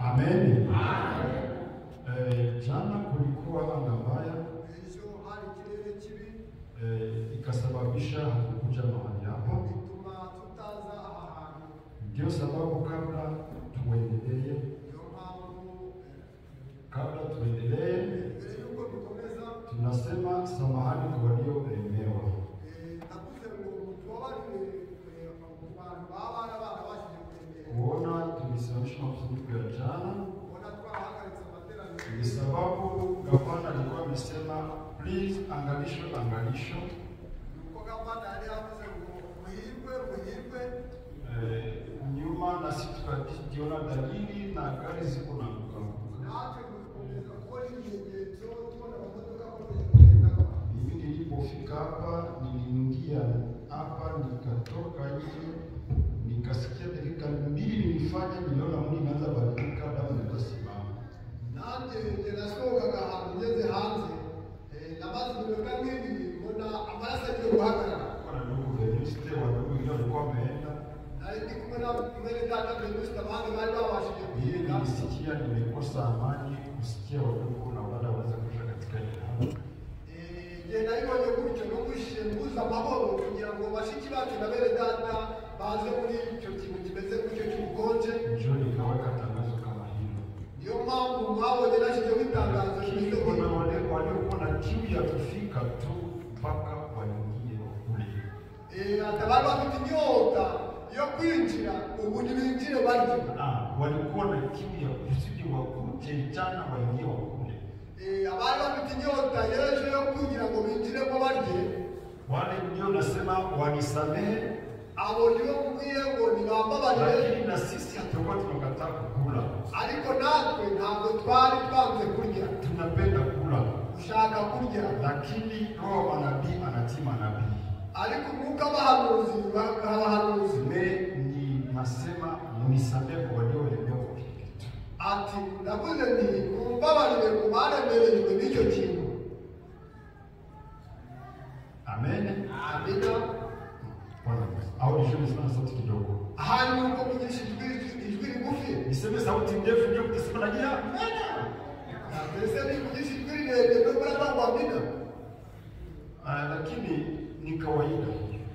Amen. Jana kulikuwa anga mbaya, ikasababisha hatukuja mahali hapa. Ndio sababu kabla tuendelee, tunasema samahani kwa waliolemewa. Kuona tulisimamisha makusanyiko ya jana ni sababu gavana alikuwa amesema please angalisho nyuma, na sisi tukajiona dalili na gari ziko na mimi nilipofika hapa, niliingia hapa nikatoka nje, nikasikia dakika mbili nilifanya, niliona mwili unaanza badilika, damu ikasimama. Nanje ninasoka ahantu ngeze hanze, namaze kutoka ngindi mbona amaraso agiye guhagarara. Kwa ndugu Venuste wadogo ndio walikuwa wameenda. Na ndi kumena kumene data Venuste abandi bari babashije kuyiga. Nisikia nimekosa amani kusikia wadogo na wadada waweza kuja katika hili. Je naibonye gutyo no gushinguza amahoro kugira ngo bashiki bacu na bere data baze muri icyo kintu kimeze gutyo cy'ubukonje. Njo nikaweka tangazo kama hilo. Ndio mambo mwabonye nashije kwitangaza kimeze kuna wale waliokuwa na kiu ya kufika tu mpaka waingie kule. Atabari bafite inyota yo kwinjira ubu ntibinjire baryo. Walikuwa na kiu ya kusudi wakuje jana waingie kule. Abari bafite inyota yeje yo kugira ngo binjire ko barye. Wale ndio nasema wanisamehe. Abo ndio kubiye ngo nibambabarire. Lakini na sisi hatakuwa tunakataa kukula. Ariko natwe ntabwo twari twanze kurya. Tunapenda kula. Ushaka kurya. Lakini roho wa nabii anatima nabii. Ariko mwuka w'abahanuzi bakabahanuzi. Ni nasema munisamehe kwa waliolemewa kwa kitu. Ati ndavuze ni kumbabarire ku baremerejwe n'icyo kintu. Amen. Amina. Au niseme sana sauti kidogo. Hali uko kujishi ijwi rigufi. Niseme sauti ndefu ndio kutasema najia. Niseme kujishi ijwi ndio kwa amina. Lakini ni kawaida.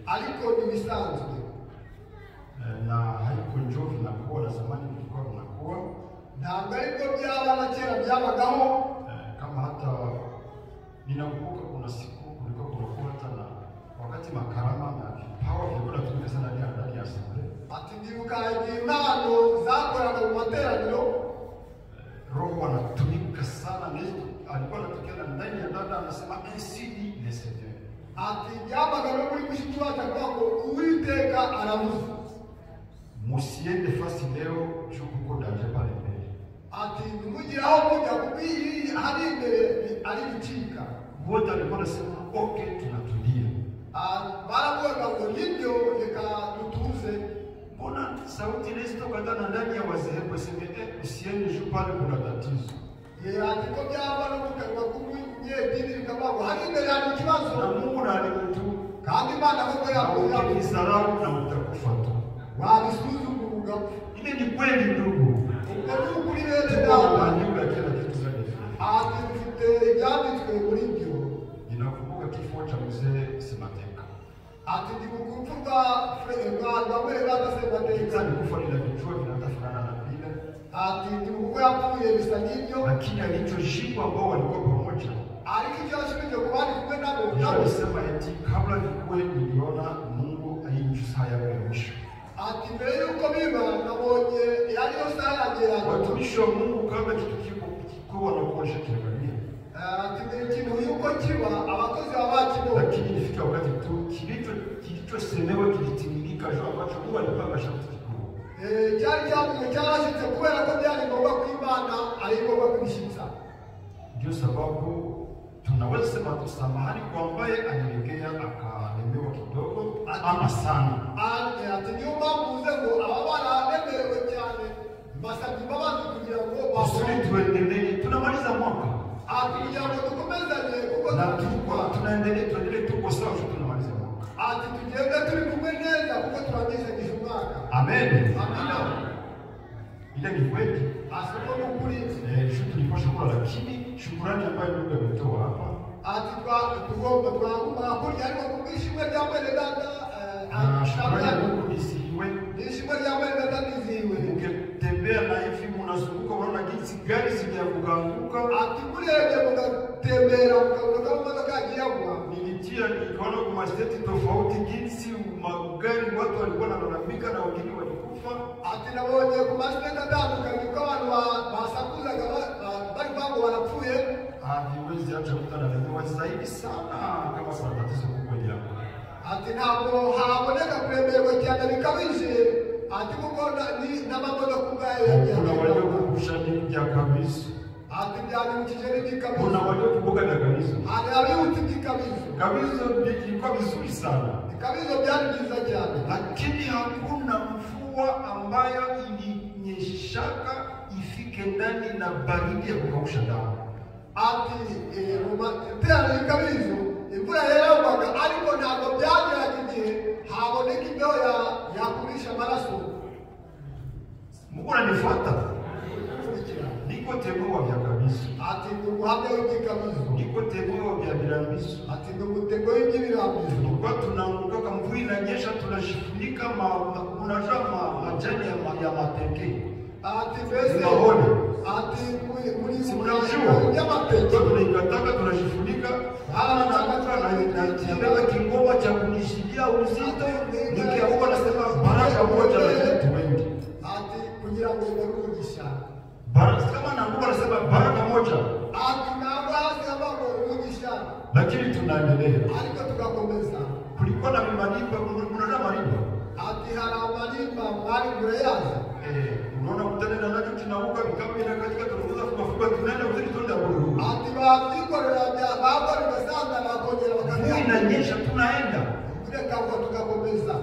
Aliko ni bisanzwe. Na haiko njovi na kuwa na zamani tulikuwa tunakuwa. Ntabwo ariko byaba na kera byabagaho. Kama hata ninakumbuka kuna siku kulikuwa kunakuwa hata na wakati makarama na vipawa vilikuwa tunatumia sana ndani ya shule. Ati ndibuka impano zakoraga mu materaniro. Roho anatumika sana, alikuwa anatokea ndani ya dada anasema NCD nesete. Ati yabaga no muri kushitwa kwako Uwiteka aramuzi. Musiende fasi leo chukuko daje pale mbele. Ati mujiraho moja kubiri hadi mbele ali bichika. Wote walikuwa nasema okay tunatulia. Barabuwa ngo nibyo reka tutuze. Mbona sauti ilitoka ndani ya wazee kwa sema usiende juu pale kuna tatizo. Ati ko byaba no kukanwa kumwe dini rikabago hari mbele ya kibazo na Mungu na alimutu kandi Imana ko yakoze Israeli na utakufa tu. Wabisuzugura. Ile ni kweli ndugu. Uko kuri bene dawa nyumba kila kitu zani. Ati mfite yanditswe muri byo. Ninakumbuka kifo cha mzee Simateka. ati ndikukumfuka kwa wale baba sema tena nikufa ni vichwa vinatafanana na vile. Ati ndikukuwa hapo ile bisanyinyo lakini alichoshikwa ambao walikuwa pamoja. Alikichoshikwa kwa wale kwenda hapo. Alisema eti kabla nikuwe niliona Mungu ainjusaya kwa mwisho. Ati mbele yuko biba na mwenye yaliyosaya jera. Watumishi wa Mungu kabla kitu kiko wanakuosha kiangalia. Ati mbele kimo yuko chiwa abakozi abakino. Lakini ilifika wakati tu kilichosemewa kilitimilika jo ambacho Mungu alipanga sharti. Cyari cyarashitse kubera ko byari ngombwa kw'Imana ari ngombwa kubishitsa. Ndio sababu tunaweza sema tusamahani kwa ambaye alilegea akalemewa kidogo ama sana. Ati nyuma muze ngo ababana anemerewe cyane mbasabye imbabazi kugira ngo basuri tuendelee. Tunamaliza mwaka. Kugira ngo dukomezanye kuko tuendelee tuko sawa tunamaliza mwaka. Ati tugende turi kumwe neza kuko turangiza umwaka. Amen. Amina. Ile ni kweli. Asante kuri tulipashukuru lakini shukrani ambayo Mungu ametoa hapa. Ati tugomba twaguma kuri ariko kubishimwe ryamwe dada shukrani Mungu nisiwe. Nishimwe ryamwe dada niziwe. Ukitembea na hivi mnazunguka unaona jinsi gari zijakuanguka. Ati kuleje mukatembera ukaona kama kajiagwa. Nikaona kwa state tofauti jinsi magari watu walikuwa wanalalamika na wengine walikufa. Ati nabonye ku mastate atandukanye ko abantu basakuzaga bari bango barapfuye. Haiwezi acha kutana zaidi sana kama kuna tatizo kubwa hapo. Ati ntabwo haboneka kuremerwa cyane bikabije. Ati kuko ni n'amamodoka kugaye kuna walio kukushanisha kabisa. Ati byari mu kijeri kabisa. Kuna walio kuboga na kabisa. Ati abiuti kabisa. Kabisa ilikuwa vizuri sana. Kabisa byari byiza cyane. Lakini hakuna mvua ambayo ilinyeshaka ifike ndani na baridi ya kukausha damu. Ati tena kabisa imvura yaragwaga ariko ntabwo byageraga igihe haboneka imbeho yakurisha amaraso. Mungu ananifuata. Niko temoa vya kabisa. Ati ubuhamya w'ikabisa. Niko temoa vya birambiso. Ati ndumutego w'ibirambiso. Tulikuwa tunaanguka kama mvua inanyesha tunashifunika majani ya mateke. Ati bese. Ati muri yamateke tunaikataka tunashifunika. Na kingoma cha kunishikia uzito nikiamka nasema baraka moja na watu wengi. Ati kugira ngo umugisha. Baraka kama naamka nasema baraka moja. Ati nabaza babo umugisha. Lakini tunaendelea. Aliko tukakomeza. Kulikuwa na malimba, kuna malimba. Ati hala malimba mwali mreyaza. Unaona kutana nacho tunaanguka vikamera katika tunaanza kufuka tunaenda uzuri tunaenda buru. Ati babikorera babo nimesanga na kongera wakati inanyesha tunaenda. Kule kwa tukakomeza.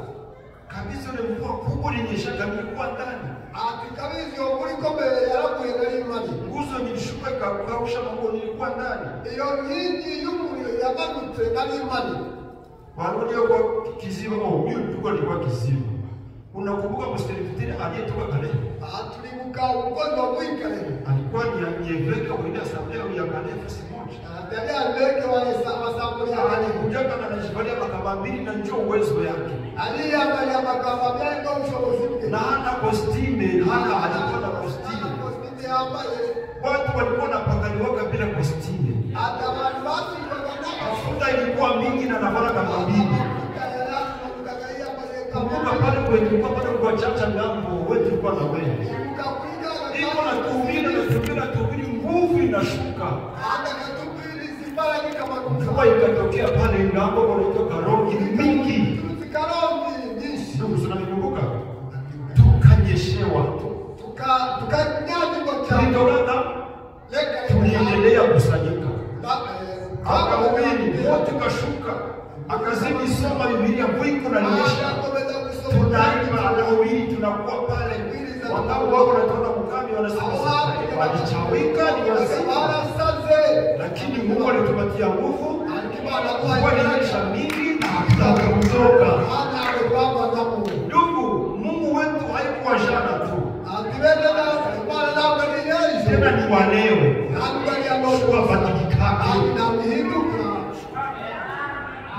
Kabisa ile mvua kubwa ilinyesha ilikuwa ndani. Ati kabisa muri kombe yarakuye nari imani. Nguzo nilishuka kausha mambo nilikuwa ndani. Iyo nyingi y'umuriro yamanutse nari imani. Walio kwa kiziba huyu tulikuwa ni kiziba. Unakumbuka mstari aliyetoka kale? Tulimuka ugonjwa mwikale. Alikuwa ni eveka kwa ile asamblea ya kale fasi moja. Ndio aliveka wale asamblea alikuja kana anajivalia makamba mbili na njoo uwezo yake. Aliangalia makamba mbili ndio ushobozi wake. Na hana costume, alikuwa na costume. Watu walikuwa wanapakaliwa bila costume. Hata watu mafuta ilikuwa mingi na nafaka kama mbili. Kumbuka pale kwenye kwa chacha ngambo wewe tulikuwa na wewe. Iko na tuhubiri nguvu inashuka. Hata tuhubiri sibaya ni kama mvua ikatokea pale ngambo walitoka roho mingi. Ndugu tunanikumbuka. Tukanyeshewa. Tukanyaji kwa chakula. Tuliendelea kusanyika. Akahubiri, wote kashuka. Akazidi soma Biblia mwiko na nyesha. Tunaimba anahubiri tunakuwa pale. Wakao wako wanatoka mkami wanasema walichawika ni wazima. Lakini Mungu alitupatia nguvu. Kwa nyesha mingi na hatutaka kutoka. Ndugu, Mungu wetu haikuwa jana tu. Tena ni wa leo. Kwa badilika.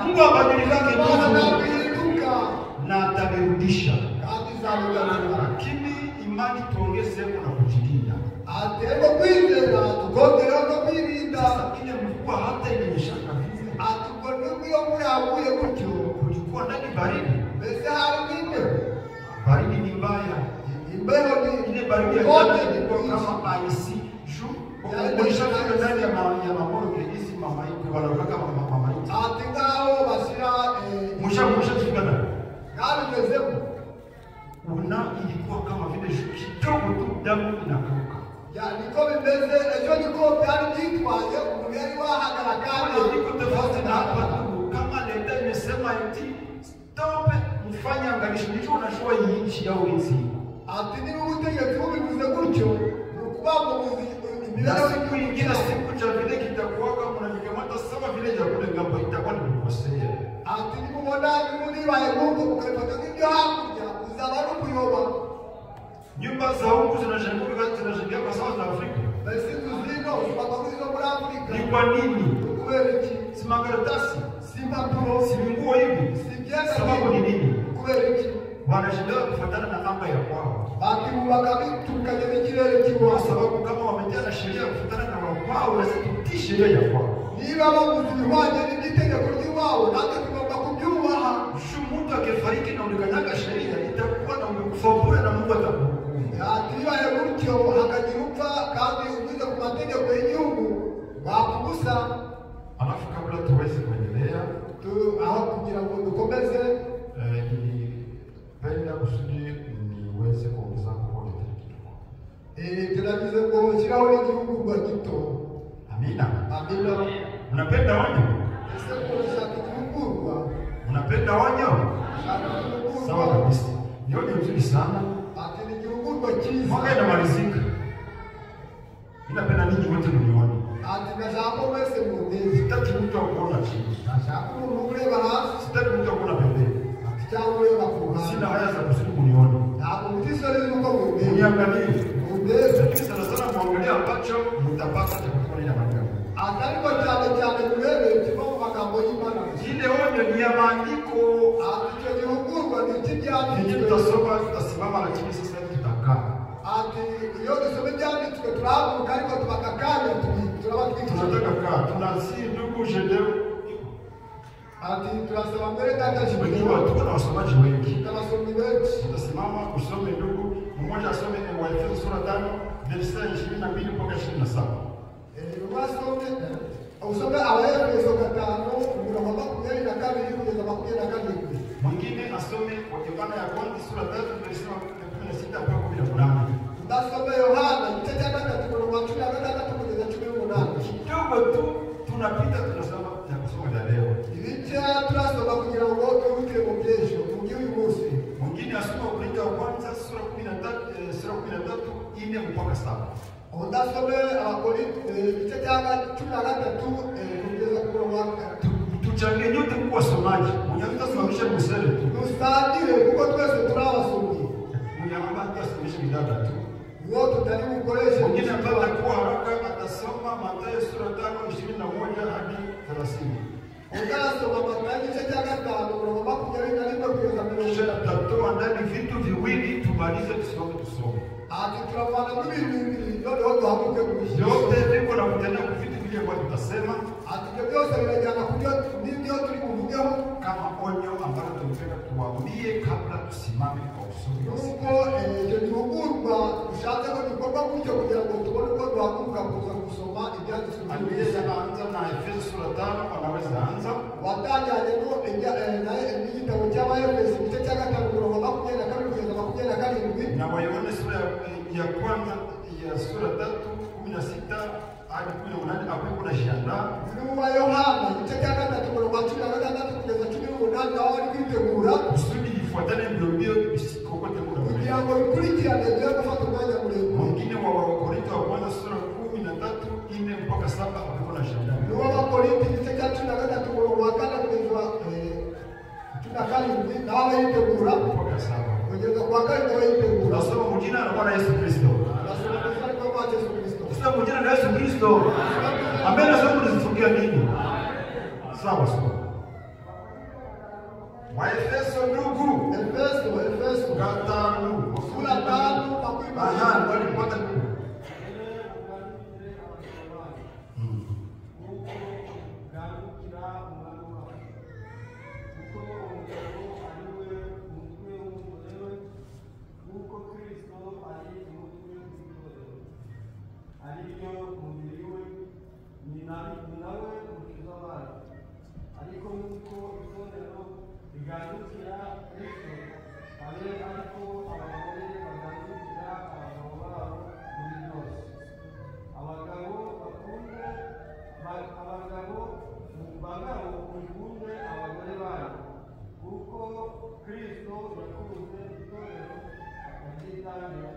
Mungu abadilikake. tuzabigarura. Lakini imani tuongeze na kujilinda. Atego kwizera tukongera no kwirinda. Sasa ile mvua hata imenyesha vile. Atukonduyo murabuye gutyo Kulikuwa ndani baridi. mbese hari imbeho. Baridi ni mbaya. Imbeho ni Ile baridi ya jana ilikuwa kama ice. Kuonyesha vile ndani ya mamoro hizi mama hivi wanaweka mama hivi. ati ngaho basira Musha tukana. ngabigezemo. Una ilikuwa kama vile kidogo tu damu inakauka. Ya niko bimeze ejo niko byari byitwaye umuntu yari wahagara kandi Niko tofauti na hapa tu. Kama leta imesema eti stop mfanye angalisho ndicho unashua hii nchi yao hizi. ati ni ubutegetsi bubivuze gutyo nukuba mu Na siku ingine siku cha vile kitakuwa kama unajikamata sawa vile ya kule ngamba itakuwa ni kukosea. ati ni mubona muri baye Mungu ukafata n'ibyo hakurya uzaba ari kuyoba. Nyumba za huku zinashangilia kwa sababu za Afrika. Basi tuzino tubakurizo muri Afrika. Ni kwa nini? Kubera iki? Si makaratasi, Si mpapuro, si nguo hivi. si byenda. Sababu ni nini? Kubera iki? Wanashinda kufuatana na anga ya kwao. Bakibubaka bitukanye n'ikirere Kwa kiwasa. sababu kama wametia na sheria kufuatana na wao, lazima tutii sheria ya kwao. Niba bavuze ibihwanye n'itegeko ry'iwabo natwe tugomba kubyubaha. Mtu akifariki na ulikanyaga sheria itakuwa na umekufa bure na Mungu atakuhukumu. Ati bibaye gutyo hakagira upfa kandi ugize ku mategeko y'igihugu bakubusa. Alafu kabla tuweze kuendelea, Aho kugira ngo dukomeze nilipenda kusudi niweze kuongeza kwa kitu. turagize ngo shyiraho n'igihugurwa gito. Amina. Amina. Unapenda wanyo? Ese urashaka igihugurwa? Unapenda wanyo? Sawa kabisa. Nione mzuri sana. Ati ni igihugurwa cyiza. Mwaka inamalizika. Ninapenda ninyi wote mnione. Ati ndashaka mwese mundezi. Sitaki mtu akuona chini. Ndashaka umuntu ureba hasi Sitaki mtu akuona pembeni. cyangwa ureba ku ruhande. Sina haya za kusudi kuniona. Ntabwo mutisore yuko mundezi. Uniangalie. Mundezi. Lakini sana sana muangalia ambacho mtapata cha kufanya na maneno. Atariko cyane cyane murebe kiva mu magambo y'Imana. Ile onyo ni ya maandiko. Ati icyo gihugurwa ni Ninyi icy'ibyanditswe. tutasoma tutasimama, lakini sasa tutakaa. Ati iyo dusoma ibyanditswe turahaguruka ariko tubakakanya turaba twicaye. Tunataka kaa. Tunasi ndugu Jedeu. Ati turasaba mbere data Unajua Jibini. tuko na wasomaji wengi. Abasomyi benshi. Tutasimama usome ndugu. Mmoja asome Waefeso sura 5 verse 22 mpaka 27. Usome Abaefeso 5:22 kugeza 27. Mwingine asome Yohana ya kwanza sura 3 verse 16 mpaka 18. Ndasome Yohana igice cya 3:16 kugeza 18. Kidogo tu tunapita tunasoma ya kusoma ya leo. Ibice turasoma kugira ngo twibukire mu byesho mu by'uyu munsi. Mwingine asome Wakorintho wa kwanza sura 13 ine mpaka 7. Ndasome Abakorinto igice cya 13 kugeza ku mwaka. Tuchangie nyote kuwa wasomaji. Mwenye tusomeshe msele tu. Dusangire kuko twese turi abasomyi. Mwenye tusomeshe bidada tu. Ngo tutari bukoreshe. Mwingine ambaye atakuwa haraka atasoma Mathayo sura 5:21 hadi 30. Ndasoma Mathayo igice cya 5:21 kugeza 30. Tutatoa ndani vitu viwili tumalize tusome tusome. Ati turavana n'ibintu bibiri noneho duhaguruke mu ijoro. Yote viko na kutendea kwa vitu vile ambavyo tutasema Ati ibyo byose birajyana ku byo n'ibyo turi buvugeho kama onyo ambalo tunataka tuwaambie kabla tusimame kwa usomi. nuko icyo gihugurwa ushatse ko gikorwa gutyo kugira ngo tubone uko duhaguruka kuza gusoma ibyanditswe muri Aliweza Bibiliya. anza na Efeso sura 5, anaweza anza Watangiranye n'igitabo cy'Abaefeso igice cya 5:22 kugeza 27. na Wayohana sura ya kwanza ya sura 3:16 hadi 18 hapo kuna shanda. N'uwa Yohana igice cya 3:16 kugeza 18 aho ari kwitegura Kusudi ifuatane mbio isikokote kugira kuna. ngo bikurikirane byo gufata umwanya muremure. Mwingine wa Wakorintho wa kwanza sura 13 ine mpaka 7 hapo kuna shanda. N'uwa Abakorinto igice cya 13 kugeza 17 naho yitegura Mpaka 7. kugeza ku wa 4 naho yitegura. Tunasoma mjina la Bwana Yesu Kristo. Nasoma kusali kwa Bwana Yesu Kristo. Tunasoma mjina la Yesu Kristo. Amen. Nasema tunazifungia nini? Sawa sawa. Waefeso ndugu. Efeso Kata gutangira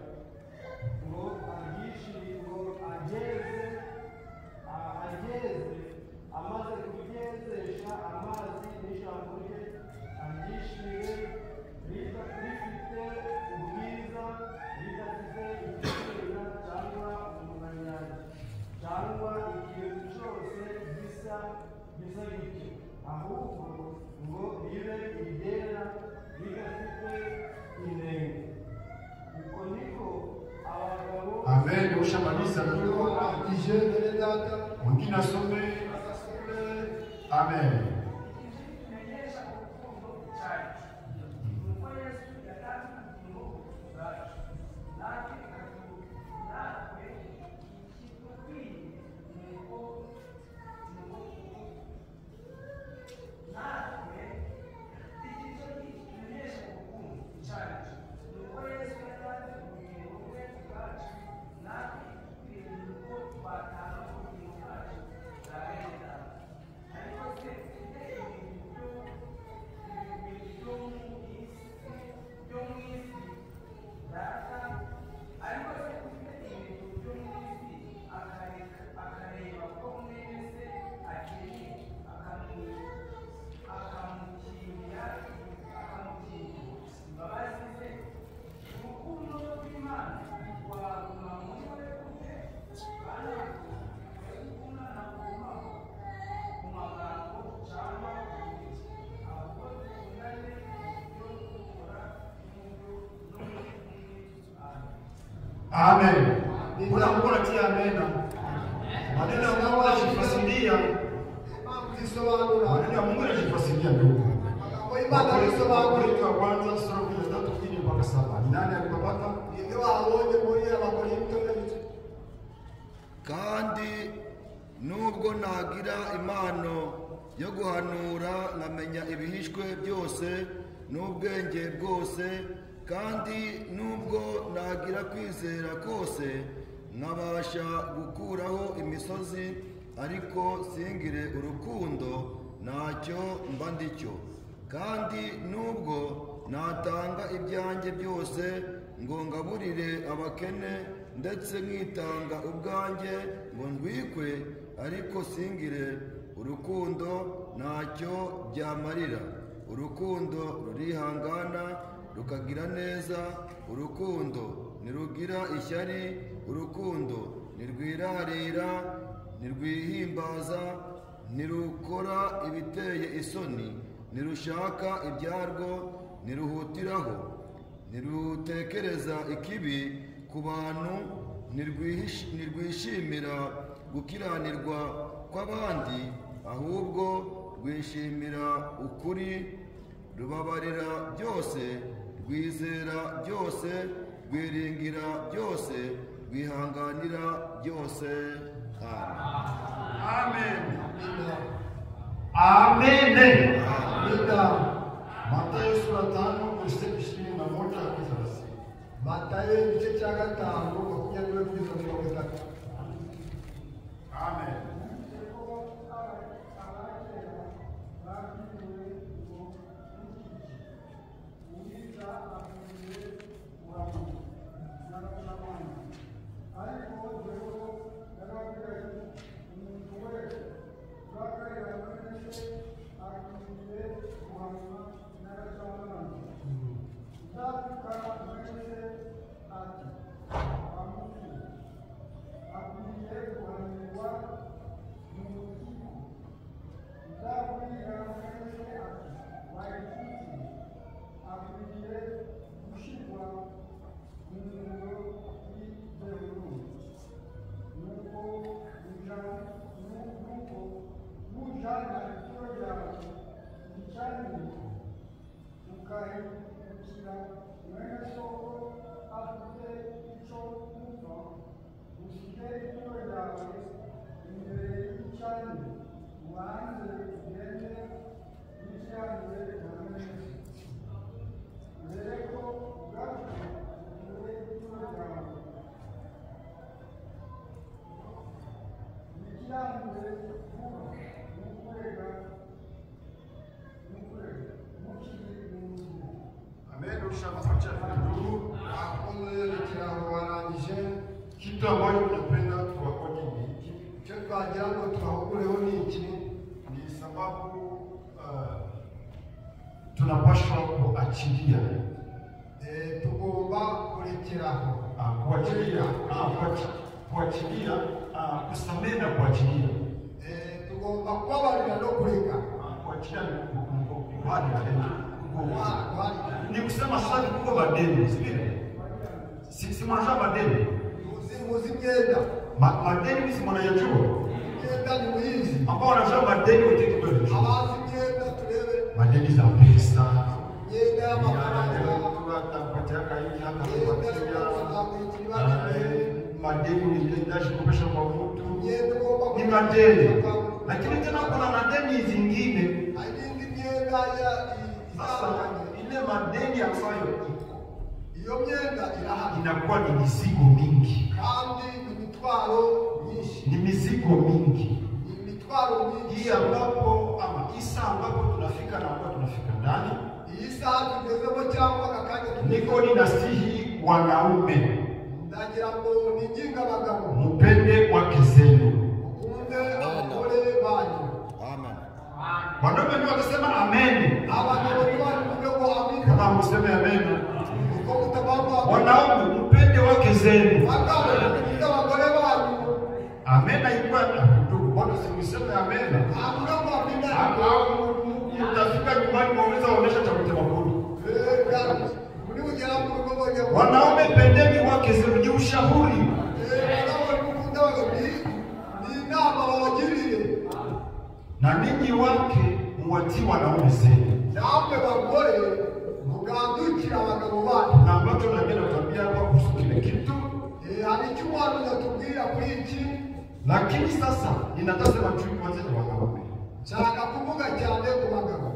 ngo agishire ngo ageze amaze kugezesha amazi n'ijambo rye agishire rifite ubwiza ridafite igiciro cyangwa umunyanya cyangwa ikintu cyose gisa gityo, ahubwo ngo ribe iryera ridafite inenge. Uko niko abagabo. Amen. Ushamaliza na kuomba. Mwingine asome. Amen. Amen. Unamwona tia amena. Maneno ya Mungu yanajifasiria. Maneno ya Mungu yanajifasiria ndugu. Wakorintho wa kwanza sura ya 13 mpaka 7. Nani alipapata? Kandi nubwo nagira impano yo guhanura nkamenya ibihishwe byose n'ubwenge bwose, kandi nubwo nagira kwizera kose nkabasha gukuraho imisozi, ariko singire urukundo ntacyo mba ndicyo. Kandi nubwo natanga ibyanjye byose ngo ngaburire abakene, ndetse nkitanga ubwanjye ngo ndwikwe, ariko singire urukundo ntacyo byamarira. Urukundo rurihangana rukagira neza, urukundo ntirugira ishyari, urukundo ntirwirarira, ntirwihimbaza, ntirukora ibiteye isoni, ntirushaka ibyarwo, ntiruhutiraho, ntirutekereza ikibi ku bantu, ntirwishimira gukiranirwa kw'abandi, ahubwo rwishimira ukuri, rubabarira byose, rwizera byose, rwiringira byose, rwihanganira byose. Amen. Amen. Matayo sura 5 verse 21 hadi 30. Matayo igice cya 5 makumyabiri kugeza 30. Amen. Kitu ambacho tunapenda tuwakoje ni hiki. Cyo twagira ngo tubahugureho ni iki? Ni sababu tunapaswa kuachilia. Tugomba kurekeraho. Kuachilia, kusamehe na kuachilia. Tugomba kubabarira no kureka. Kuachilia ni kusema sasa kuko madeni, si mwanza madeni. Muzi myenda. Madeni si mwanayajua. Myenda ni mwizi. Ambao wanajua madeni wote kidogo. Abazi myenda turebe. Madeni za pesa. Myenda ya mafaranga. Tunapatia kaini hata kupatia. Madeni ni ndashi kupesha kwa mtu. Ni madeni. Lakini tena kuna madeni zingine. Ayindi myenda ya sasa ile madeni ambayo iyo myenda irahari inakuwa ni mizigo mingi. Kandi ni mitwaro myinshi. Ni mizigo mingi. Ni mitwaro mingi. Hii ambapo isa ambapo tunafika na ambapo tunafika ndani. Isa tugezemo cyangwa kakanya niko ninasihi wanaume. Ndagira ngo ninginga abagabo. Mupende wake zenu. Mukunde abagore banyu. Amen. Wanaume ndio wakisema amen. Abagabo ni watu ndio amini. Kama mseme amen. Uko mtababu. Wanaume mpende wake zenu. Abagabo ni abagore banyu. Amen haikuwa ndugu. Bwana simseme amen. Abagabo amina. Au mtafika nyumbani mwaweza kuonesha cha kutema kuni. Gani. Muri ugera mu rugo ngoje. Wanaume pendeni wake zenu, ni ushauri. Na ninyi wake muwatii wanaume zenu. Namwe bagore mugandukira abagabo banyu. Na ambacho napenda kuambia hapa kuhusu kile kitu, hari icyo umwana unatubwira kuri iki. Lakini sasa ninatasema tu kwanza ni wanaume. Nshaka kuvuga cyane ku bagabo.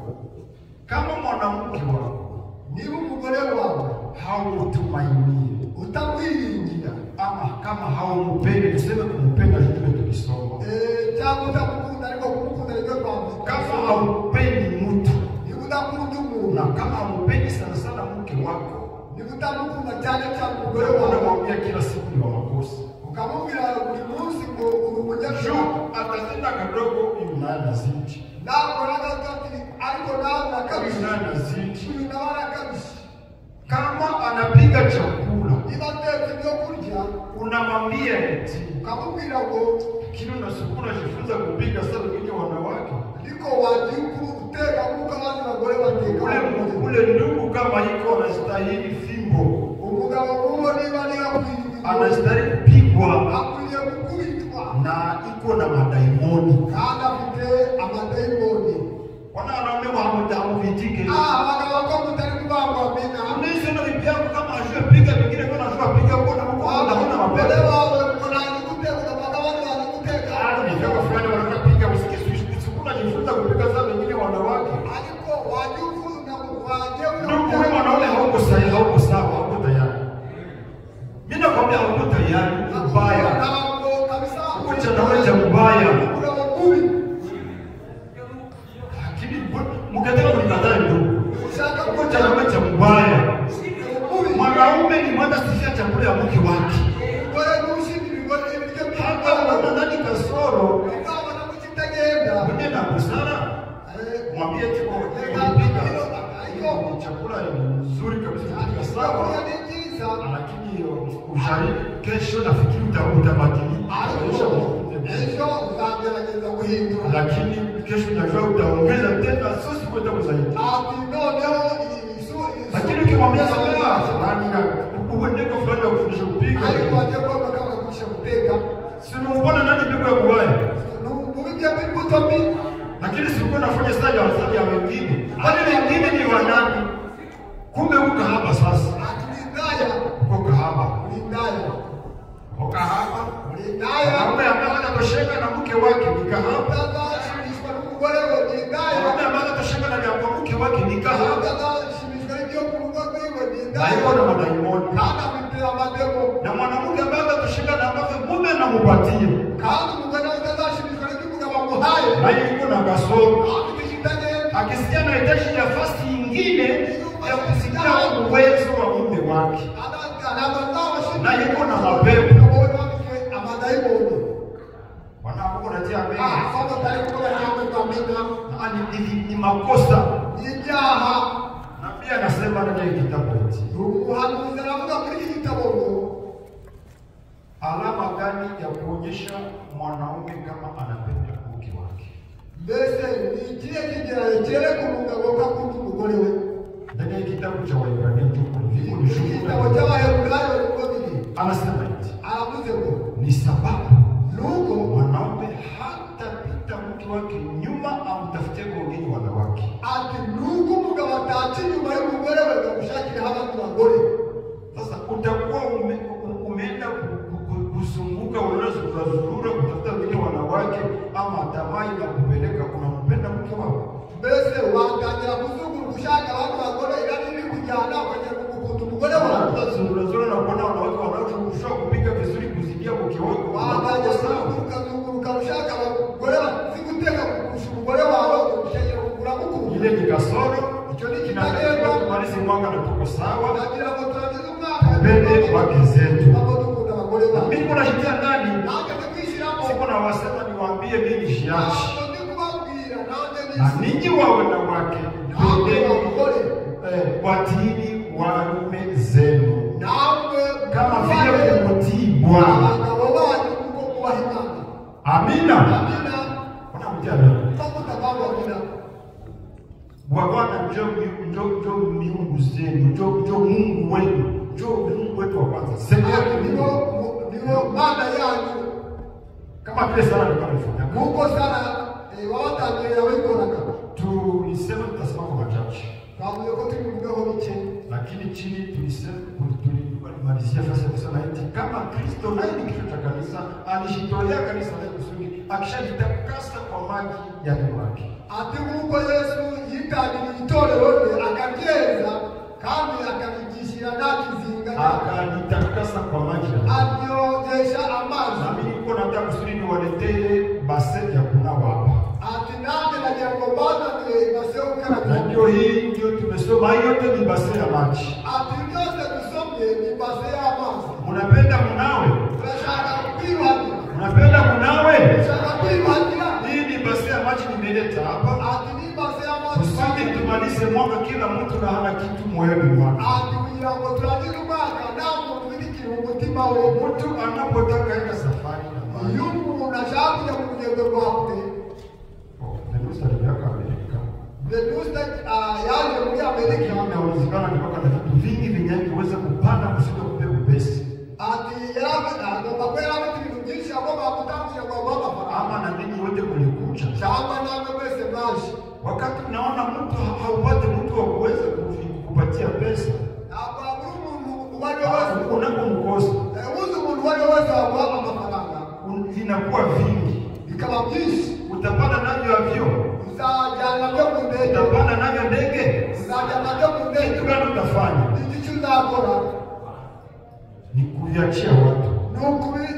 Kama mwanamke wako, niba umugore wawe haumutumainie, utamwiringira, ama kama haumupendi, tuseme kumpenda ndio tukisoma. Cyangwa utamukunda ariko kumukunda ndio kwamba. Kama haupendi mtu, niba udakunda umuntu, na kama haupendi sana sana mke wako, niba utamukunda cyane cyane umugore wawe, unamwambia kila siku ni wa makosa. Ukamubwira buri munsi ngo urumujyaje atatenda kadogo imana ziti. Nakora gatati ariko nawe nakabisha imana ziti. Unabara kabisha. Kama anapiga chakula, ibatetse byo kurya, unamwambia eti ukamubwira ngo kile unasukuna jifunza kupiga sasa wengine wanawake. Liko wajibu uteka kuko abandi bagore bateka. Ule ndugu kama iko anastahili fimbo. Umugabo uwo niba anastahili kupigwa. Akwiye kukubitwa. Na iko na madaimoni. Kandi afite amadaimoni. Wana wanaume hamuvitike. Abagabo bako mutari kubangwa mina. Unaweza na bibi yako kama ajue piga vingine kwa anajua piga kwa na mko anaona mapele. Wawe kuna nikuteka na bagabo wanakuteka. Ndio fulani wanapiga usikisu kuna jifunza kupiga sana wengine wanawake. Aliko wajibu na kuwaje ndio wanaume hauko sahihi, hauko sawa, hauko tayari. Mimi nakwambia hauko tayari, mbaya. Kabisa. Kucha na wewe mbaya. Kuna wakumi. Lakini mkataka kunikataa ndio. Kucha na wewe mbaya. Mwanaume ni mwana sifia chakula ya mke wake. Wewe ushindi bigore ibyo hapa ndani kasoro. Kama na mchitagenda. Mwenye na busara. Mwambie tu chakula ni nzuri kabisa sawa. Lakini ushari kesho nafikiri utabadilika. Kesho utaanza kuhindura. Lakini kesho najua utaongeza tena sosi kwenda zaidi. Lakini ukimwambia sana nani uendeko fulani wa kufundisha kupiga. Alikwambia kwamba kama kufundisha kupiga. Sio mbona nani ndio kubaya. Mbona bibi kutopi. Lakini sikuwa nafanya style ya wengine. Wale wengine ni wanani? Kumbe uko hapa sasa. Atulindaya. Uko hapa. Ulindaya. Uko hapa. Ulindaya. Mume ambaye anatosheka na mke wake ni kahaba. Shimishwa na mgore wewe ulindaya. Mume ambaye anatosheka na mke wake ni kahaba. Shimishwa ndio kumgwa wewe ulindaya. Na yuko na madaimoni. Kana mpira mademo. Na mwanamke ambaye anatosheka na mume anampatia. Kana mgana utazashimishwa na kitu kama muhaye. Na yuko na kasoro. Akisikia na hitaji nafasi nyingine ya kusikia uwezo wa mume wake. Na yuko na mapepo. makosa. ibyaha. Na pia anasema ndani ya kitabu hiki. Umuhanuzi anavuga kuri iki gitabo ngo Alama gani ya kuonyesha mwanaume kama anapenda mke wake? mbese ni ikihe kigereranyo cyereka umugabo ko akunda umugore we? Ndani ya kitabu cha Waebrania igitabo cy'Abaheburayo niko biri. anasema hivi. Aravuze ngo Ni sababu nuko mwanaume hatapita mke wake nyuma amtafutie wengine wanawake. ati nuko umugabo ataca inyuma y'umugore we akamushakira abandi bagore. Sasa utakuwa umeenda kuzunguka unazurura kutafuta wengine wanawake ama tamaa na kupeleka unampenda mke wako. Mbese watangira kuzunguruka ushaka abandi bagore irani iri kujyana ukajya gukunda umugore wawe. Unazurura na kuona wanawake wanaoshusha kupiga vizuri kuzidia mke wako. Watangira kuzunguruka ushaka abagore bazi guteka kurusha umugore wawe ushakira kugura mukuru. Ile ni kasoro, hicho ni kinatakiwa tumalize mwaka na tuko sawa. Nagira ngo turangize umwaka Tupende wake zetu. abo dukunda abagore bawe. Mimi kuna hitia ndani. Nange ndikwishyiramo. Siko na wasema niwaambie mimi shiachi. Ntabwo ndi kubabwira nange Na ninyi wawe na wake. Pendeni abagore watini waume zenu. nawe Kama vile kumtii Bwana. abagabo banyu kuko kubaha Imana. Amina. Amina. Unamjana. Tutakutambua amina. Bwana ndio miungu zenu, ndio Mungu wenu, ndio Mungu wetu wa kwanza. Sema Ndio maana yanyu kama vile sana tunafanya. muko sana wawatangira wikoraga. Tulisema tutasema kwa machache. Twavuze ko turi mubeho bike, Lakini chini tulisema tulimalizia sasa kusema eti kama Kristo naye ni kichwa cha kanisa, alishitolea kanisa lake kusudi akishajitakasa kwa maji ya damu yake. ati nk'uko Yesu yitangiriye itorero rye akaryeza kandi akarigishira nta kizinga Akalitakasa kwa maji ya damu. aryogesha amazi. Na mimi niko nataka kusudi niwaletee base ya kunawa hapa. Ati nange nagira ngo mbazanire ibase yo Na gukarabira. ndio hii ndio tumesoma, yote ni base ya maji. Ati byose dusomye ni ibase y'amazi. Unapenda munawe? Turashaka kwiyuhagira. Unapenda munawe? Turashaka kwiyuhagira. Hii ni base ya maji nimeleta hapa. Ati ni ibase y'amazi. Kusudi tumalize mwaka kila mtu na hana kitu moyoni mwake. Ati kugira ngo turangize umwaka nta muntu ubirikira umutima we. Mtu anapotaka enda safari na maji. Iyo umuntu ashaka kujya mu rugendo rwa kure, Nenusa aliweka Amerika. Venuste yaje muri Amerika. Inawezekana nipaka na vitu vingi vinyavyoweza kupanda kusudi kupewa upesi. Ati agomba kuba yarafite ibintu byinshi agomba gutangira ngo aguhe amafaranga. Ama na ninyi wote mlikucha. Cyangwa namwe mwese mwaje. Wakati unaona mtu haupate mtu wa kuweza kupatia pesa, Ntabwo wabura umuntu uwo ari we wese. unapomkosa Uzi umuntu uwo ari we wese waguha amafaranga. vinakuwa vingi. Bikaba byinshi. Utapanda navyo avyo, Uzajyana byo mu ndege. utapanda navyo ndege. Uzajyana byo mu ndege. Kitu gani utafanya? Icyo uzakora Ni kuviachia watu. ni ukubi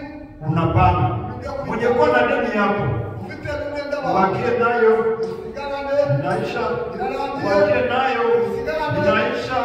Unapanda mwenye kuwa na deni yako, ufite n'umwenda wawe. ubakie nayo Usigarane. inaisha, Irarangiye. ubakie nayo Usigarane. inaisha.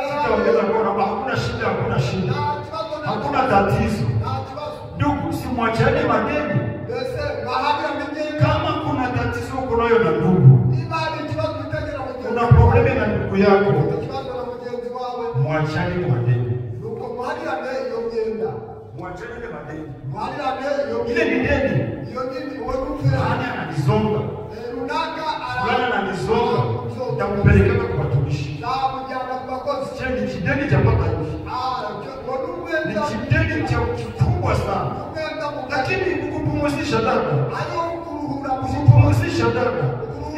Sitaongeza kwamba hakuna shida, hakuna shida, Nta kibazo na hakuna tatizo. nta kibazo. Ndugu, simwachane madeni. Mbese bahabira migenge. Kama kuna tatizo uko nayo na ndugu, Niba hari ikibazo utegera mugenzi una probleme na ndugu yako, ufite ikibazo na mugenzi wawe, mwachane madeni. nuko muharirane iyo myenda. Mwachane madeni. Muharirane iyo Ile ni myenda. deni. Iyo nyine uwe n'ufera. Nani ananizonga? Runaka Fulani ananizonga. Nitakupeleka kwa watumishi. nzamujyana ku bakozi. Je, ni kideni cha mpaka hivi. Uwo ni Ni umwenda. kideni cha kikubwa sana. Umwenda mugari. Lakini kukupumzisha dada. Ariyo kuruhura Kukupumzisha dada.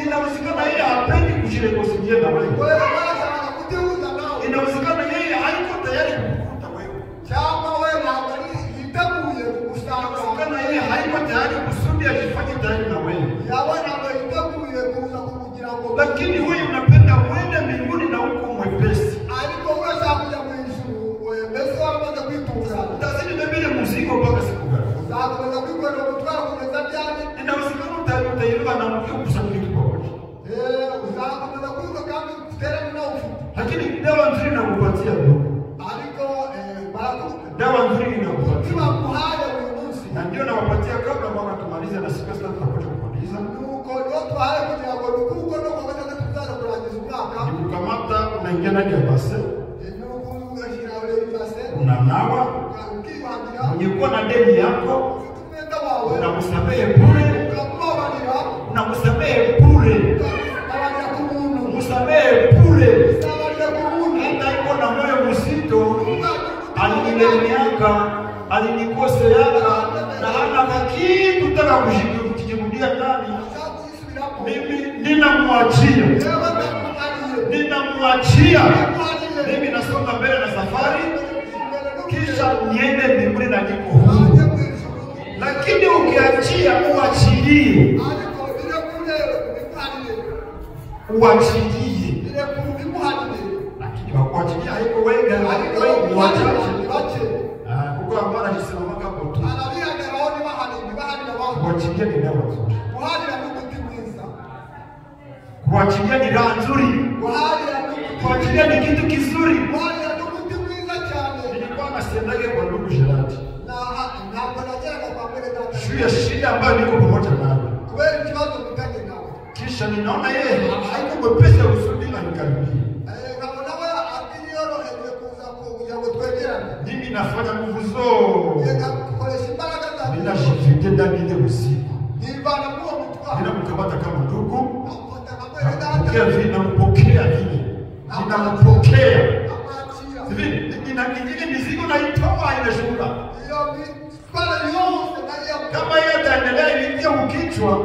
Inawezekana yeye hapendi kujireconcilie na wewe. wewe barashaka kujihuza nawe. Inawezekana yeye haiko tayari kukuta wewe. Cyangwa we ntabwo ari yiteguye kugusanga. Inawezekana yeye haiko tayari kusudi ajifanye tayari na wewe. Yawe ntabwo yiteguye kuza kukugira ngo. Lakini wewe unapenda uende mbinguni na uko mwepesi. Ariko urashaka kujya mu ijuru, mbese waramaze kwitunganya. Utazidi bebele mzigo mpaka siku gani? Uzakomeza kwikorera umutwaro kugeza ryari? Inawezekana utairuka na mkio kusafiri kwa wote. Uzakomeza kwiga kandi utere nawe ufite. Lakini dawa nzuri nakupatia ndugu. Ariko barakupa. Dawa nzuri inakupatia. Ukiwa muhaye uyu munsi. Na ndio nawapatia kabla mwaka tumalize na semester tutakuja kumaliza. Nuko ndio tuhaye kugira ngo nuko no kubaza unaingia ndani ya base, unanawa, mwenye kuwa na deni yako unamsamehe bure, unamsamehe bure, msamehe bure. Hata iko na moyo mzito, alinilemeaka, alinikoseaka na hana kitu taka kujirudia ndani, mimi ninamwachia, mimi nasonga mbele na safari, kisha niende mbinguni na niko huru. Lakini ukiachia, uachilie, lakini wakuachilia haiko wengi, wachache. Huko ambao anajisimamaka kwa tu, kuachilia ni dawa nzuri, kuachilia ni dawa nzuri, kuachilia ni kitu kizuri. Nilikuwa nasendage kwa ndugu Gerard juu ya shida ambayo niko pamoja nayo, kisha ninaona yeye haiko mwepesi kusudima nikaribia. Mimi nafanya nguvu zote, ninashifike ndani ile usiku, ninamkamata kama ndugu, ninampokea vile, nina mizigo naitoa imeshuka. Kama yeye ataendelea hivi ukichwa,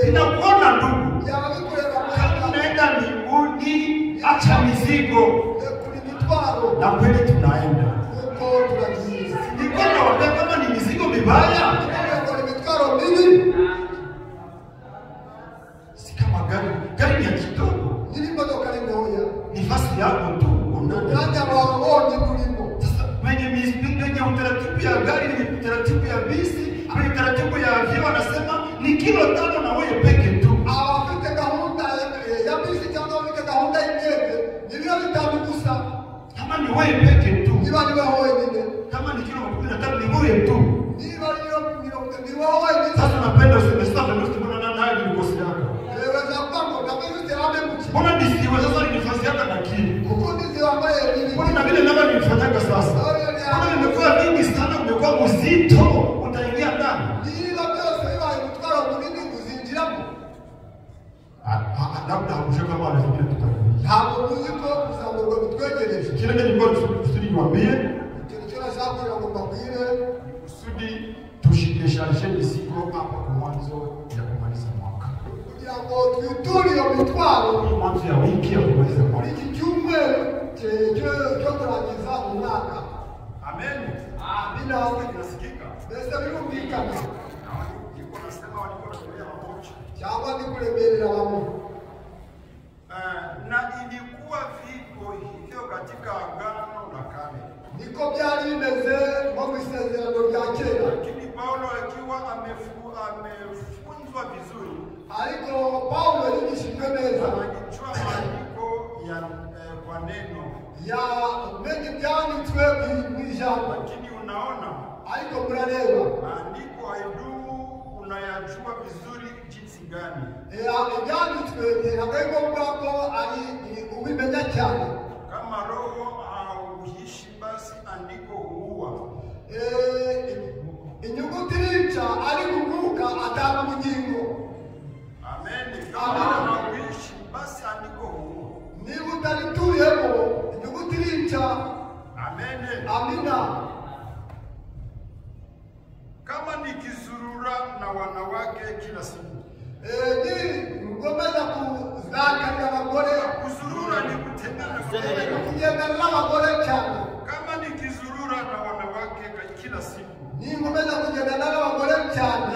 ninakuona ndugu, kama unaenda mbinguni, acha mizigo, na kweli tunaenda. Niko nawaambia kama ni mizigo mibaya, si kama gari ya kidogo, ni fasi yako tu kwenye utaratibu ya gari, ni utaratibu ya bisi, kwenye utaratibu ya avion wanasema ni kilo 5 na wewe peke tu. Kama ni wewe peke tu, kama ni kilo 15 ni wewe tu. Sasa napenda useme sasa ndio tunaona nayo ni kosi yako. Mbona nisiwe sasa ni nafasi yako na kile. Mbona na vile namba nilifanyanga sasa. Mbona nimekuwa mingi sana, umekuwa mzito, utaingia ndani. Labda hakushaka kama anafikiria tutakuja. Hapo muziko msamo mtwegereje. Kile nilikuwa kusudi niwaambie, kusudi tushikeshanishe mizigo hapa kwa mwanzo ya kumaliza mwaka. Mwanzo ya wiki ya kumaliza mwaka. Amen. Bila kusikika. Besa birumvikana. Niko nasema walikuwa wanakulia mamoja. Chama ni kulemelea wamo. Na ilikuwa vivyo hivyo katika agano la kale. Niko byari bimeze nko mu isezerano rya kera. Lakini Paulo akiwa amefunzwa vizuri. Ariko Paulo yigishijwe neza. Anajua maandiko ya kwa neno ya mengi byanditswe mw'ijambo. Lakini unaona, ariko murareba maandiko haidumu, unayajua vizuri jinsi gani. Byanditswe ntabwo bwako ari ubimenya cyane. Kama roho hauishi basi andiko huua. Inyuguti rica ari kuguka atanga ubugingo. Amen. Kama hauishi basi andiko huua. Niba utarituyemo inyuguti rica. Amen. Amina. Kama nikizurura na wanawake kila siku. Ni ngomeza kuzagira abagore. Kuzurura ni kutembea n'abagore cyane. Kama nikizurura na wanawake kila siku. Ni ngomeza kugenda n'abagore cyane.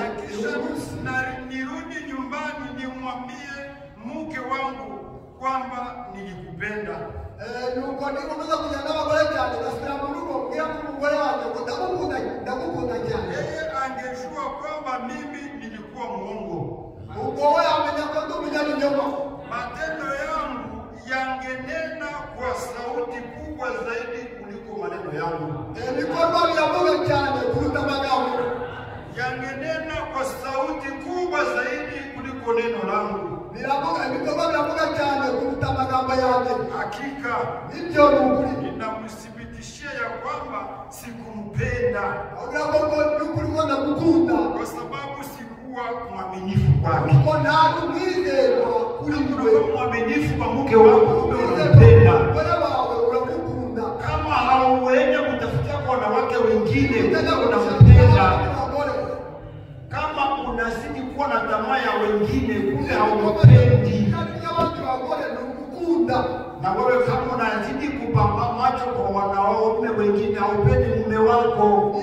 Na nirudi nyumbani nimwambie mke wangu kwamba nilikupenda. Nuko ngomeza kugenda n'abagore cyane, nasira mu rugo mbwira umugore wanjye ngo ndagukunda cyane. Yeye angejua kwamba mimi nilikuwa muongo. Uko wewe amenya kwa ndo mjani nyoma. Matendo yangu yangenena kwa sauti kubwa zaidi kuliko maneno yangu. Mikono ya Mungu cyane kuruta magambo. Yangenena kwa sauti kubwa zaidi kuliko neno langu. Biravuga cyane kuruta amagambo yanjye. Hakika Nibyo nukuri. ninamthibitishia ya kwamba sikumpenda Nukuri ko ndamukunda. kwa sababu sikuwa mwaminifu kwake. Ko ntabwo mwizerwa kuri we. Mwaminifu kwa mke wako unampenda. Bwana wawe uramukunda. Kama hauenda kutafutia kwa wanawake wengine unampenda. Kama unazidi kuwa na tamaa ya wengine kumbe haupendi. Na wewe kama unazidi kupamba macho kwa wanaume wengine haupendi mume wako.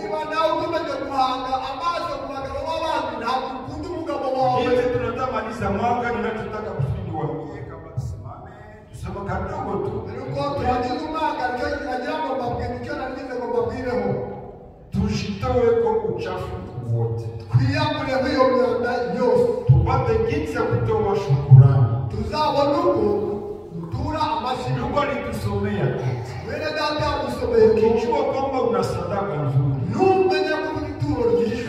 Hivi tunatamaliza mwaka ninachotaka kusudi waambie kama tusimame. Tusema kadogo tu. Tushitoe kwa uchafu wote. Tupate jinsi ya kutoa shukrani. Mungu alitusomea. Ukijua kwamba una sadaka nzuri.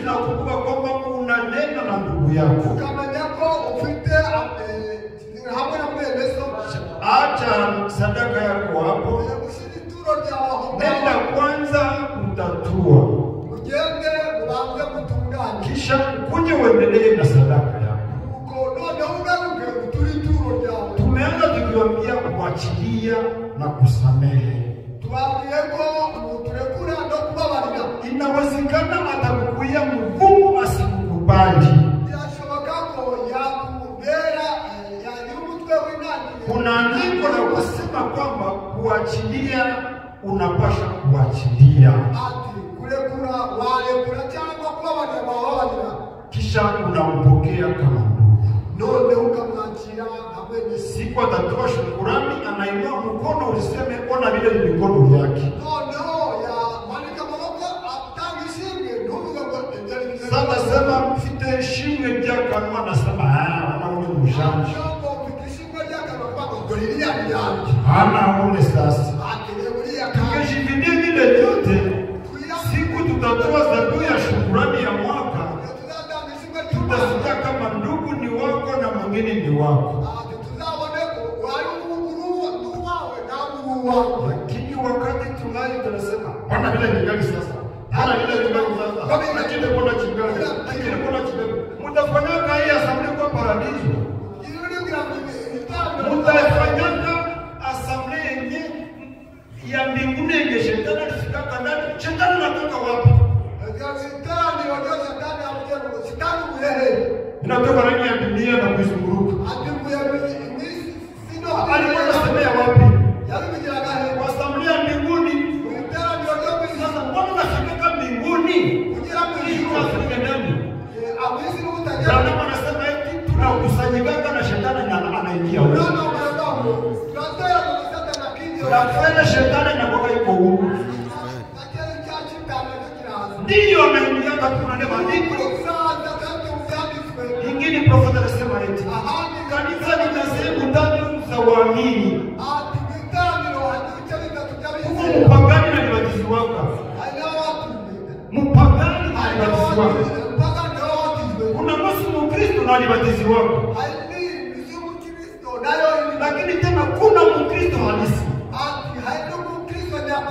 Unakumbuka kwamba una neno na ndugu yako. Acha sadaka yako hapo. Nenda kwanza kutatua. Kisha kuja uendelee na sadaka yako. Tumeanza tukiwaambia kuachilia na kusamehe. Inawezekana atakukuia mgumu asikukubali. Kuna andiko la kusema kwamba kuachilia unapaswa kuachilia. Kisha unampokea kama ndugu. Siku atatoa shukurani, anainua mkono useme ona vile ni mikono yake. Sasa sema mfite shimwe jaka kama nasema anaone mshanje. Anaone sasa. Tukishikilia vile yote siku tutatoa zabihu ya shukurani ya mwaka. Tutasikia kama ndugu ni wako na mwingine ni wako. Lakini wakati tunayo tunasema bwana vile ni gani sasa? Hana vile ni gani sasa? Lakini kuna chingani. Lakini kuna chingani. Mtafanyaka hii asamble kwa paradiso. Mtafanyaka asamble yenye ya mbinguni yenye shetani alifika ndani. Shetani anatoka wapi? Inatoka ndani ya dunia na kuzunguruka. Alikuwa anasemea wapi? Wasamlia mbinguni. Sasa mbona unafika mbinguni? Unafika ndani. Ndio anasema eti tunakusanyika na shetani anaingia huko. Na shetani anakuwa yuko huko. Ndio anaingia katika neno maandiko. Ingine profeta anasema eti kanisa lina sehemu tatu za waamini. Mpagani na libatizi wako. Mpagani na libatizi wako. Kuna nusu Mkristo na libatizi wako. Lakini tena kuna Mkristo halisi.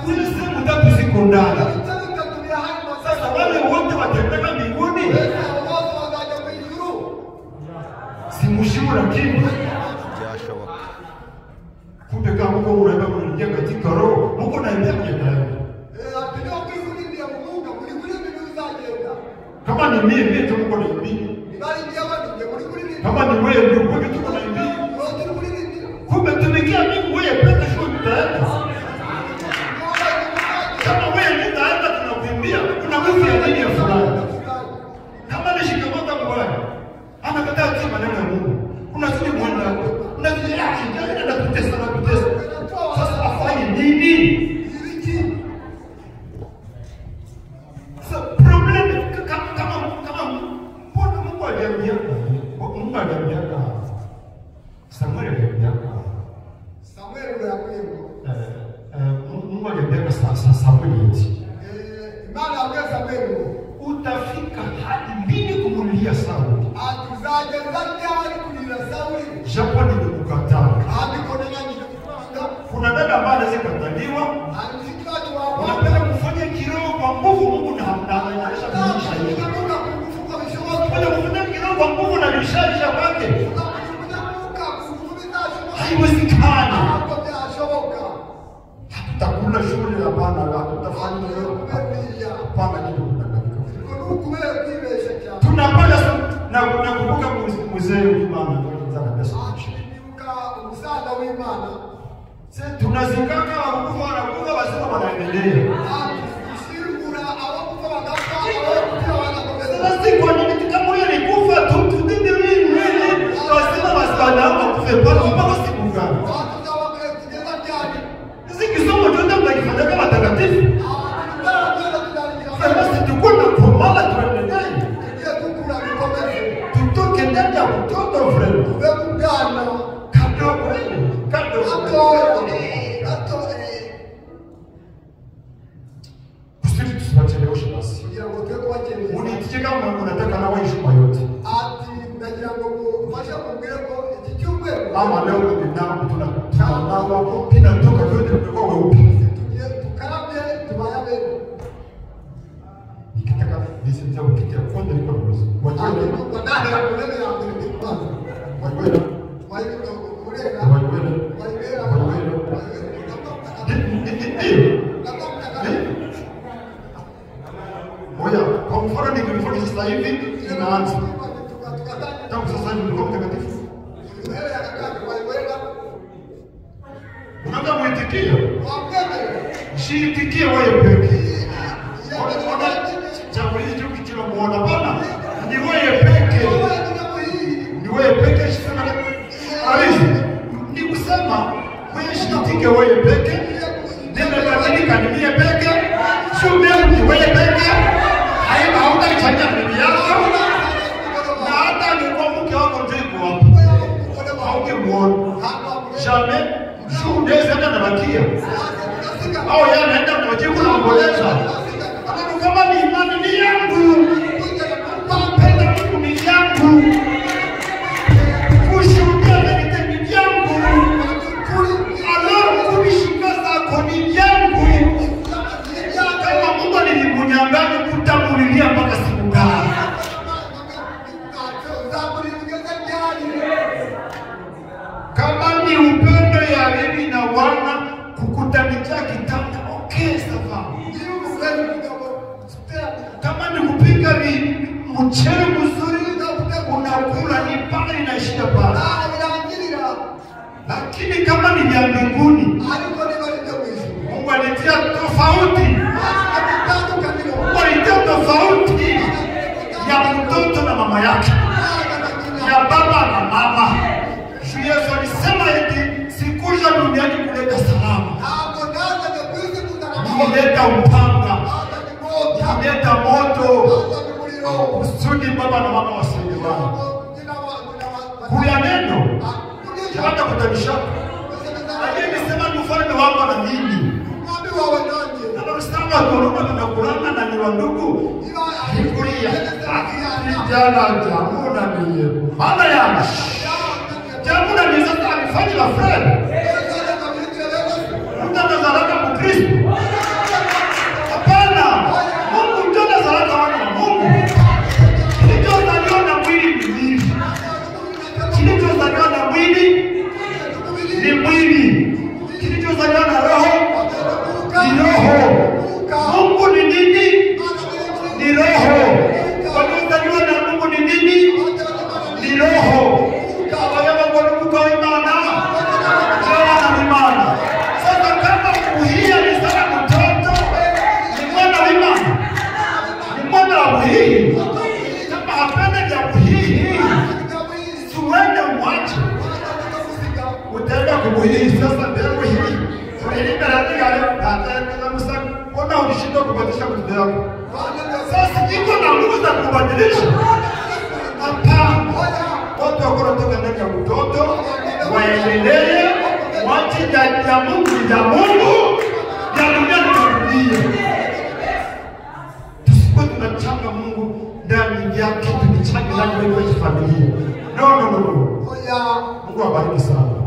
Zile sehemu tatu ziko ndani. Sasa wale wote watembea mbinguni. Si mshimu lakini kumbe kama Mungu unaenda kuingia katika roho, Mungu anaingia kwenye ndani. Kama ni mimi tu Mungu anaingia. Kama ni wewe ndio Mungu tu anaingia. Kumbe tumekia mimi wewe penda sio tutaenda. Kama wewe nitaenda tunakuimbia, kuna nguvu ya ndani ya fulani. Kama ni shikamata mbaya, anakataa tu maneno ya Mungu. Unazidi mwenda hapo. Unazidi ndio na kutesa na kutesa. Sasa afanye nini? So problem kama mbona Mungu aliambia Mungu aliambia Samuel aliambia ndio Mungu aliambia Samuel eti Imani ya Samuel utafika hadi mbili kumulia Sauli. Atuzaje zake hadi kulila Sauli. japo nimekukataa. Kuna dada ambaye anaweza kukataliwa. Unapenda kufanya kiroho kwa nguvu, Mungu na anaanisha kuonyesha hiyo. Unapenda kufanya kiroho kwa nguvu na rishaisha kwake. Haiwezekani. Hatutakula shule hapana, hatutafanya hiyo. Hapana kitu. Tunapanda na kukumbuka mzee w'Imana kwa pesa. Tunazikaka wakufa wanakufa wasema wanaendelea. Sasa kwa nini tukamwona ni kufa tu tudinde nini? Wasema wasana wakufe mpaka siku gani? Sisi kisomo tuende mtakifanya kama takatifu. Sasa tukua na kumala tuendelee. Tutoke ndani ya mtoto friend. Kusudi tusipacheleweshe basi. Uniitikie kama unataka na wewe shuma yote. Ama leo ndio tunanawa kinatoka yote kwa weupe. Nikitaka nisemea ukiti kwanza niko mwanzo. Oya, kwa mfano nikifanya sasa hivi inaanza. Tangu sasa hivi niko mtakatifu. Unataka muitikie? Shiitikie wewe peke. Jambo hili ukitaka muona bana, ni wewe peke. Ni wewe peke shikana. Alizi, ni kusema wewe shiitike wewe peke. Ndio kadhalika ni wewe peke. Sio ni wewe peke. Hautachanya bibi yako. Na hata angekuwa mke wako ndio hapo. Haukemuona. Jamais shuhuda zenda na bakia. Au yeye anaenda kwa jibu na ngoleza. Kama ni imani ni yangu. Kupenda Mungu ni yangu. Kushuhudia ni yangu. Allah kunishika zako ni yangu. Kama Mungu alinimunyang'anya kutamulilia mpaka siku gani? Kama ni upendo ya bibi na wana kukutanikia kitanda, okay sawa. Kama ni kupika mchele mzuri unakula ni pale inaishia pale. Lakini kama ni vya mbinguni, Mungu alitia tofauti. Mungu alitia tofauti ya mtoto na mama yake, ya baba na mama. Yesu alisema eti sikuja duniani kuleta salama. Kuleta upanga, kuleta moto. Kusudi baba na mama wasaidiane. Kuya neno hata kutanisha. Lakini sema mfalme wako na nini? Anasema korona na Qur'an na ni wandugu. Kulia. Kijana jambo na niye. Maana ya jambo na niye sasa alifanya la friend. Mtazalaka Mkristo. Hapana. Mungu ndio anazalaka wana wa Mungu. Kilichozaliwa mwili ni mwili. Kilichozaliwa na mwili ni mwili. Kilichozaliwa na roho ni roho. Mungu ni nini? Ni roho. Kilichozaliwa na Mungu ni nini? Ni roho. Kwa Mungu kwa imani. Kwa imani. Sasa kama kuhia ni sana mtoto ni mwana wa imani. Ni mwana wa kuhii. Kama hapana ya kuhii. Tuende mwache. Utaenda kuhii sasa ndio hii. Ili baraka yale hata Musa kuna ulishinda kubadilisha mtoto wako. Sasa iko na nguvu za kubadilisha. Hapana. Watu wako wanatoka ndani ya mtoto waendelee wachi ya Mungu ya Mungu ya dunia tunarudia. Tusipo tunachanga Mungu ndani yake tukichanga ndani ya familia. No. Amina. Mungu awabariki sana.